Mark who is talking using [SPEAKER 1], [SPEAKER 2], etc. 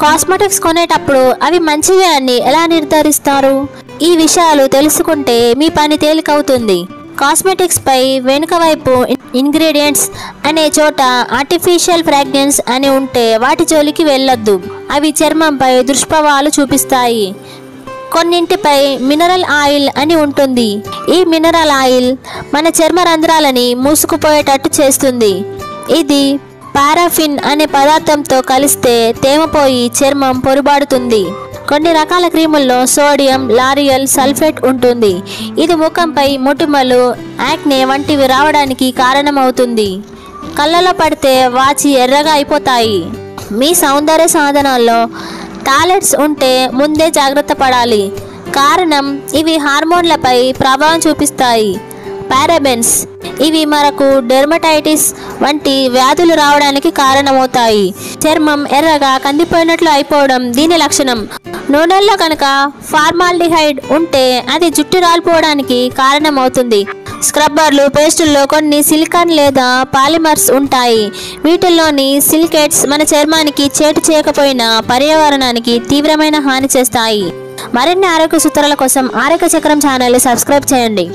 [SPEAKER 1] Cosmetics కొనేటప్పుడు అవి మంచివే అని ఎలా నిర్ధారిస్తారు? ఈ విషయాలు తెలుసుకుంటే మీ పని తేలికవుతుంది. కాస్మెటిక్స్ పై వెనుక వైపు ఇంగ్రీడియంట్స్ అనే చోట ఆర్టిఫిషియల్ ఫ్రాగ్రెన్స్ అని ఉంటే వాటి జోలికి వెళ్ళొద్దు. అవి చర్మంపై దుష్ప్రభావాలు చూపిస్తాయి. కొన్నింటిపై మినరల్ ఆయిల్ అని ఉంటుంది. ఈ మినరల్ ఆయిల్ మన చర్మ రంధ్రాలని మూసుకుపోయేటట్టు చేస్తుంది. ఇది పారాఫిన్ అనే పదార్థంతో కలిస్తే తేమపోయి చర్మం పొరుబాడుతుంది. కొన్ని రకాల క్రీముల్లో సోడియం లారియల్ సల్ఫేట్ ఉంటుంది. ఇది ముఖంపై మొటిమలు, యాక్నే వంటివి రావడానికి కారణమవుతుంది. కళ్ళలో పడితే వాచి ఎర్రగా అయిపోతాయి. మీ సౌందర్య సాధనాల్లో టాలెట్స్ ఉంటే ముందే జాగ్రత్త పడాలి. కారణం ఇవి హార్మోన్లపై ప్రభావం చూపిస్తాయి. పారాబెన్స్ ఇవి మనకు డెర్మటైటిస్ వంటి వ్యాధులు రావడానికి కారణమవుతాయి. చర్మం ఎర్రగా కందిపోయినట్లు అయిపోవడం దీని లక్షణం. నూనెల్లో కనుక ఫార్మాల్డిహైడ్ ఉంటే అది జుట్టు రాలిపోవడానికి కారణమవుతుంది. స్క్రబ్బర్లు, పేస్టుల్లో కొన్ని సిలికాన్ లేదా పాలిమర్స్ ఉంటాయి. వీటిల్లోని సిలికేట్స్ మన చర్మానికి చేటు చేయకపోయినా పర్యావరణానికి తీవ్రమైన హాని చేస్తాయి. మరిన్ని ఆరోగ్య సూత్రాల కోసం ఆరోగ్య చక్రం ఛానల్ని సబ్స్క్రైబ్ చేయండి.